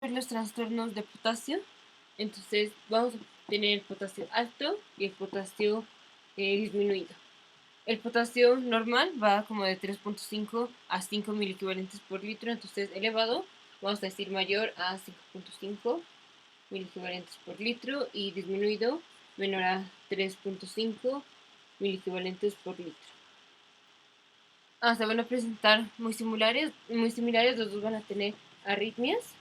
ver los trastornos de potasio. Entonces vamos a tener el potasio alto y el potasio disminuido. El potasio normal va como de 3.5 a 5 miliequivalentes por litro, entonces elevado, vamos a decir mayor a 5.5 miliequivalentes por litro, y disminuido menor a 3.5 miliequivalentes por litro. Se van a presentar muy similares, los dos van a tener arritmias.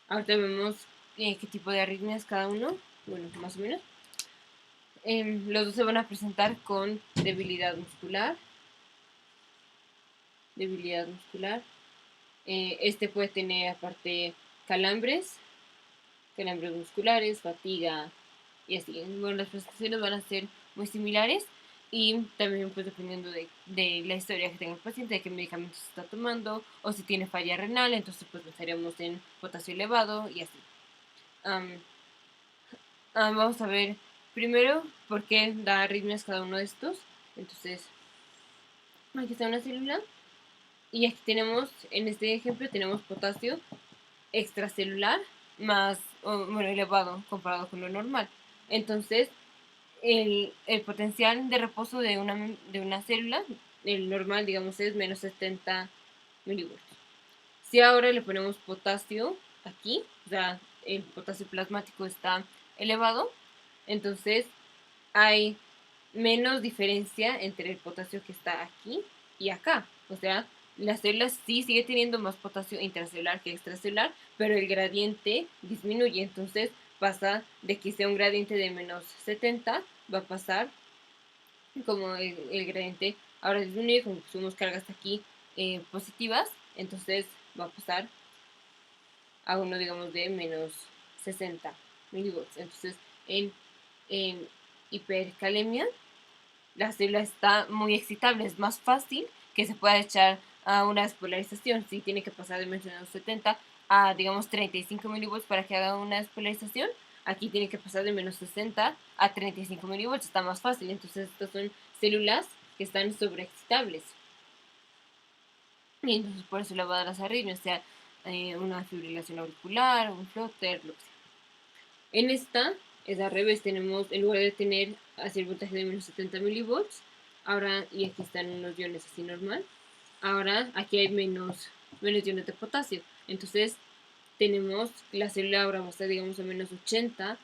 Ahorita vemos qué tipo de arritmias cada uno, bueno, más o menos. Los dos se van a presentar con debilidad muscular. Este puede tener aparte calambres musculares, fatiga y así. Bueno, las prestaciones van a ser muy similares, y también pues dependiendo de la historia que tenga el paciente, de qué medicamentos está tomando, o si tiene falla renal, entonces pues pensaríamos en potasio elevado y así. Vamos a ver primero por qué da arritmias cada uno de estos. Entonces, aquí está una célula, y aquí tenemos, en este ejemplo, tenemos potasio extracelular más, bueno, elevado comparado con lo normal. Entonces, el potencial de reposo de una célula, el normal, digamos, es menos 70 milivoltios. Si ahora le ponemos potasio aquí, o sea, el potasio plasmático está elevado, entonces hay menos diferencia entre el potasio que está aquí y acá. O sea, la célula sí sigue teniendo más potasio intracelular que extracelular, pero el gradiente disminuye. Entonces pasa de que sea un gradiente de menos 70, va a pasar como el gradiente ahora disminuye, como pusimos cargas aquí positivas, entonces va a pasar a uno, digamos, de menos 60 milivolts. Entonces, en hipercalemia, la célula está muy excitable, es más fácil que se pueda echar a una despolarización. Si tiene que pasar de menos 70 a, digamos, 35 milivolts para que haga una despolarización, aquí tiene que pasar de menos 60 a 35 milivolts, está más fácil. Entonces, estas son células que están sobreexcitables. Y entonces por eso le va a dar las arritmias, o sea, una fibrilación auricular, un flutter, lo que sea. En esta es al revés, tenemos, en lugar de tener así el voltaje de menos 70 milivolts, ahora, y aquí están unos iones así normal, ahora aquí hay menos iones de potasio. Entonces tenemos, la célula ahora va a estar, digamos, a menos 80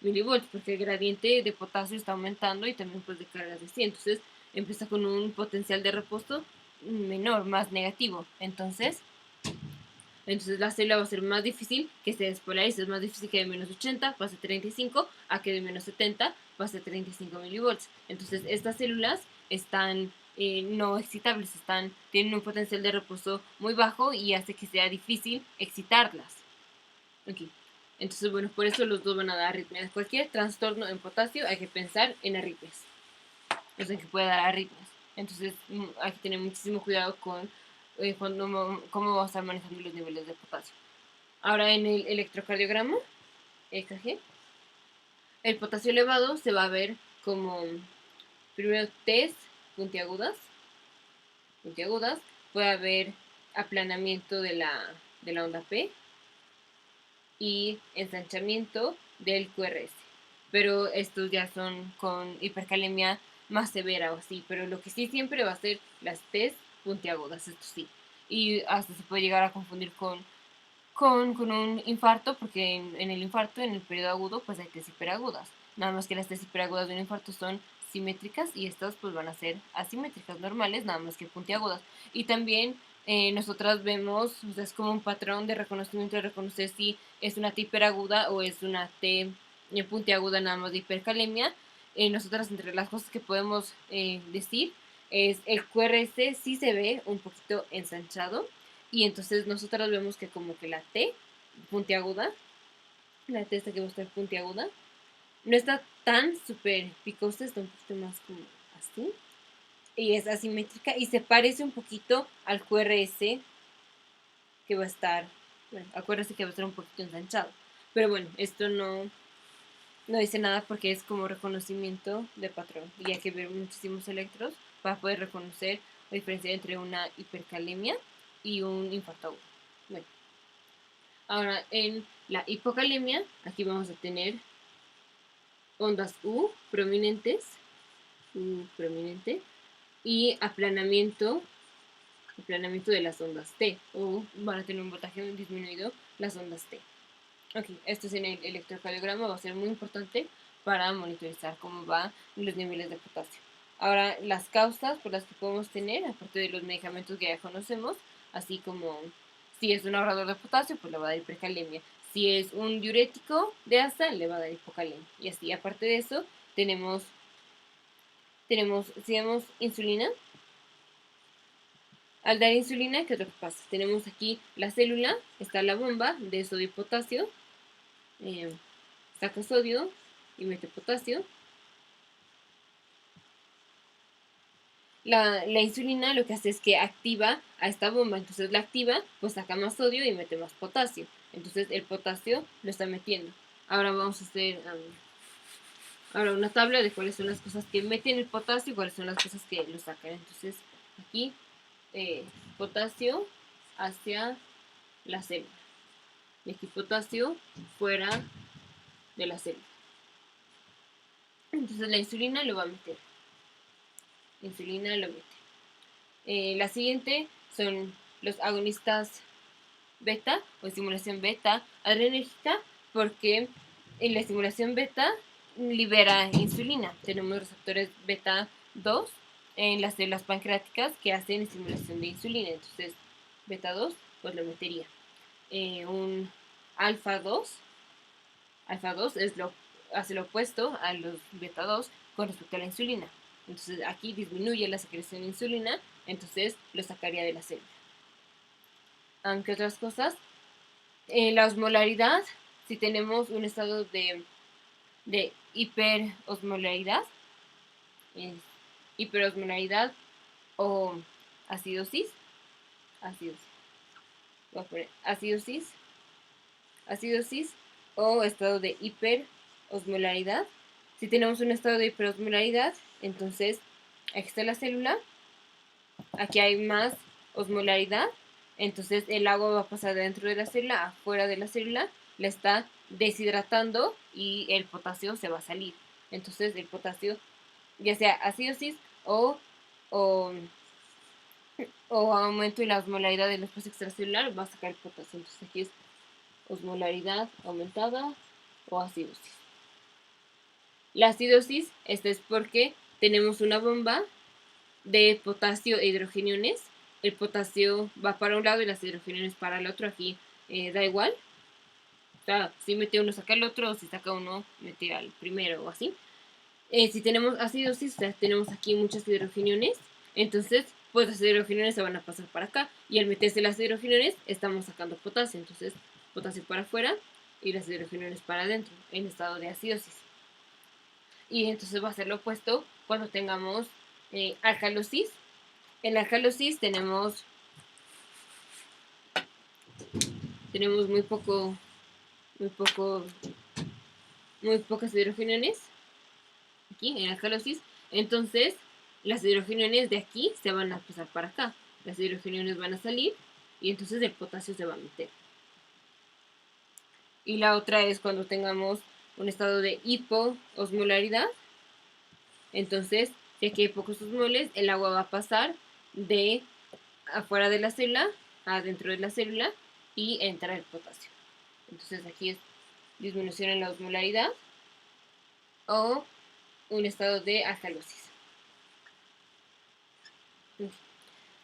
milivolts, porque el gradiente de potasio está aumentando y también pues de cargas de 100. Entonces empieza con un potencial de reposo menor, más negativo. Entonces la célula va a ser más difícil que se despolarice, es más difícil que de menos 80 pase a 35 a que de menos 70 pase a 35 milivolts. Entonces estas células están no excitables, tienen un potencial de reposo muy bajo y hace que sea difícil excitarlas. Okay. Entonces, bueno, por eso los dos van a dar arritmias. Cualquier trastorno en potasio hay que pensar en arritmias, o sea, que puede dar arritmias. Entonces hay que tener muchísimo cuidado con cómo vamos a estar manejando los niveles de potasio. Ahora en el electrocardiograma, EKG, el potasio elevado se va a ver como primero T's puntiagudas, puede haber aplanamiento de la onda P y ensanchamiento del QRS. Pero estos ya son con hipercalemia más severa o así, pero lo que sí siempre va a ser las T's puntiagudas, esto sí. Y hasta se puede llegar a confundir con un infarto, porque en el infarto, en el periodo agudo, pues hay T's hiperagudas. Nada más que las T's hiperagudas de un infarto son simétricas y estas pues van a ser asimétricas normales, nada más que puntiagudas. Y también nosotras vemos, o sea, es como un patrón de reconocimiento, de reconocer si es una T hiperaguda o es una T puntiaguda nada más de hipercalemia. Nosotras entre las cosas que podemos decir es el QRS sí se ve un poquito ensanchado, y entonces nosotros vemos que como que la T puntiaguda, la T esta que va a estar puntiaguda, no está tan súper picosa, está un poquito más como así, y es asimétrica y se parece un poquito al QRS que va a estar, bueno, acuérdense que va a estar un poquito ensanchado. Pero bueno, esto no dice nada porque es como reconocimiento de patrón y hay que ver muchísimos electros para poder reconocer la diferencia entre una hipercalemia y un infarto agudo. Bueno, ahora en la hipocalemia, aquí vamos a tener ondas U prominentes, y aplanamiento de las ondas T, o van a tener un voltaje disminuido las ondas T. Ok, esto es en el electrocardiograma, va a ser muy importante para monitorizar cómo van los niveles de potasio. Ahora, las causas por las que podemos tener, aparte de los medicamentos que ya conocemos, así como si es un ahorrador de potasio, pues le va a dar hipercalemia. Si es un diurético de asa, le va a dar hipocalemia. Y así, aparte de eso, si damos insulina, al dar insulina, ¿qué es lo que pasa? Tenemos aquí la célula, está la bomba de sodio y potasio, saca sodio y mete potasio. La insulina lo que hace es que activa a esta bomba, entonces la activa, pues saca más sodio y mete más potasio. Entonces el potasio lo está metiendo. Ahora vamos a hacer ahora una tabla de cuáles son las cosas que meten el potasio y cuáles son las cosas que lo sacan. Entonces aquí potasio hacia la célula y aquí potasio fuera de la célula. Entonces la insulina lo va a meter. La insulina lo mete. La siguiente son los agonistas beta o estimulación beta adrenérgica, porque en la estimulación beta libera insulina. Tenemos receptores beta 2 en las células pancreáticas que hacen estimulación de insulina. Entonces, beta 2, pues lo metería. Un alfa 2 hace lo opuesto a los beta 2 con respecto a la insulina. Entonces aquí disminuye la secreción de insulina, entonces lo sacaría de la célula. Aunque otras cosas, la osmolaridad, si tenemos un estado de hiperosmolaridad, o acidosis, o estado de hiperosmolaridad. Si tenemos un estado de hiperosmolaridad, entonces aquí está la célula, aquí hay más osmolaridad, entonces el agua va a pasar dentro de la célula, afuera de la célula, la está deshidratando y el potasio se va a salir. Entonces el potasio, ya sea acidosis o, o, o aumento en la osmolaridad del espacio extracelular, va a sacar el potasio. Entonces aquí es osmolaridad aumentada o acidosis. La acidosis, esta es porque tenemos una bomba de potasio e hidrogeniones. El potasio va para un lado y las hidrogeniones para el otro. Aquí da igual. O sea, si mete uno, saca el otro, o si saca uno, mete al primero o así. Si tenemos acidosis, o sea, tenemos aquí muchas hidrogeniones, entonces pues las hidrogeniones se van a pasar para acá. Y al meterse las hidrogeniones, estamos sacando potasio. Entonces, potasio para afuera y las hidrogeniones para adentro, en estado de acidosis. Y entonces va a ser lo opuesto cuando tengamos alcalosis. En la alcalosis tenemos muy pocas hidrogeniones aquí en la alcalosis. Entonces las hidrogeniones de aquí se van a pasar para acá, las hidrogeniones van a salir y entonces el potasio se va a meter. Y la otra es cuando tengamos un estado de hipoosmolaridad. Entonces, si aquí hay pocos osmoles, el agua va a pasar de afuera de la célula a dentro de la célula y entra el potasio. Entonces aquí es disminución en la osmolaridad o un estado de alcalosis.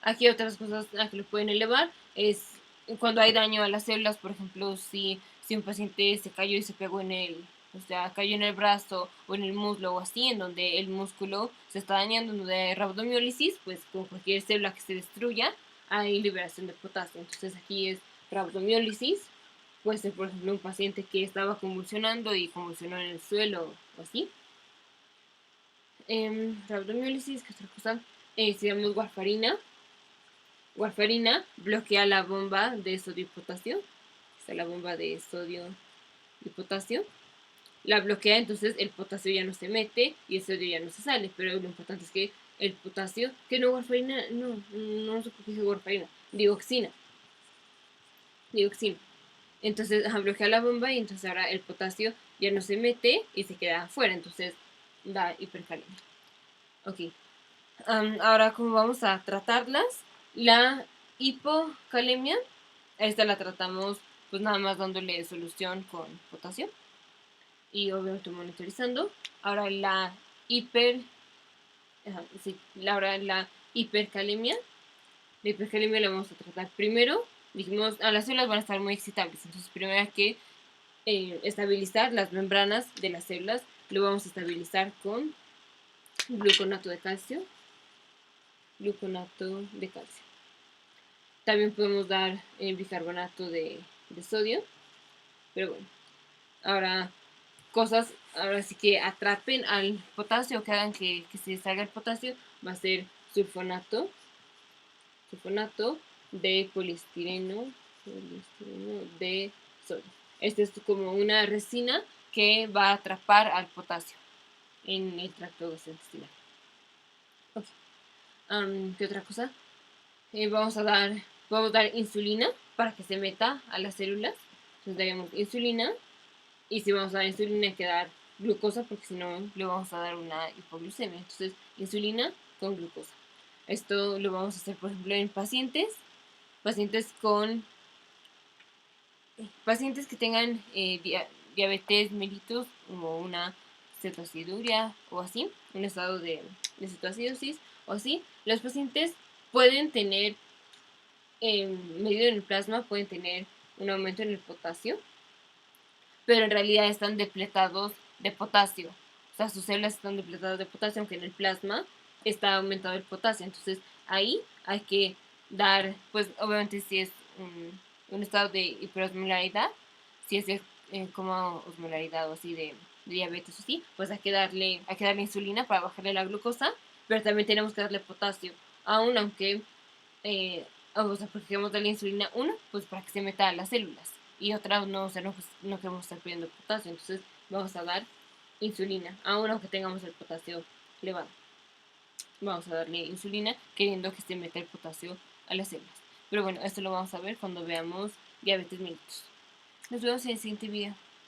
Aquí otras cosas a que lo pueden elevar es cuando hay daño a las células, por ejemplo, si un paciente se cayó y se pegó cayó en el brazo o en el muslo o así, en donde el músculo se está dañando, en donde hay rhabdomiólisis, pues con cualquier célula que se destruya hay liberación de potasio. Entonces aquí es rhabdomiólisis, puede ser por ejemplo un paciente que estaba convulsionando y convulsionó en el suelo o así. Rhabdomiólisis, ¿qué otra cosa? Si damos warfarina bloquea la bomba de sodio y potasio. Está la bomba de sodio y potasio. La bloquea, entonces el potasio ya no se mete y el sodio ya no se sale. Pero lo importante es que el potasio, que no warfarina, no sé por qué dice warfarina. dioxina. Entonces bloquea la bomba y entonces ahora el potasio ya no se mete y se queda afuera, entonces da hipercalemia. Ok. Ahora, ¿cómo vamos a tratarlas? La hipocalemia, esta la tratamos pues nada más dándole solución con potasio y obviamente monitorizando. Ahora la ahora la hipercalemia. La hipercalemia la vamos a tratar primero. Dijimos, las células van a estar muy excitables, entonces primero hay que estabilizar las membranas de las células. Lo vamos a estabilizar con gluconato de calcio. También podemos dar bicarbonato de sodio. Pero bueno, ahora ahora sí que atrapen al potasio, que hagan que se salga el potasio, va a ser sulfonato de poliestireno de sodio. Este es como una resina que va a atrapar al potasio en el tracto gastrointestinal. Okay. ¿Qué otra cosa? Vamos a dar insulina para que se meta a las células. Entonces daremos insulina. Y si vamos a dar insulina hay que dar glucosa porque si no le vamos a dar una hipoglucemia. Entonces insulina con glucosa. Esto lo vamos a hacer por ejemplo en pacientes que tengan diabetes mellitus o una cetoaciduria o así, un estado de cetoacidosis o así. Los pacientes pueden tener medido en el plasma, pueden tener un aumento en el potasio, pero en realidad están depletados de potasio. O sea, sus células están depletadas de potasio, aunque en el plasma está aumentado el potasio. Entonces, ahí hay que dar, pues obviamente si es un estado de hiperosmolaridad, si es como osmolaridad o así de diabetes o así, pues hay que darle insulina para bajarle la glucosa, pero también tenemos que darle potasio, aunque o sea, porque queremos darle insulina, una, pues para que se meta a las células, y otra, no, o sea, no queremos estar pidiendo potasio, entonces vamos a dar insulina, aunque tengamos el potasio elevado. Vamos a darle insulina queriendo que se meta el potasio a las células. Pero bueno, esto lo vamos a ver cuando veamos diabetes mellitus. Nos vemos en el siguiente video.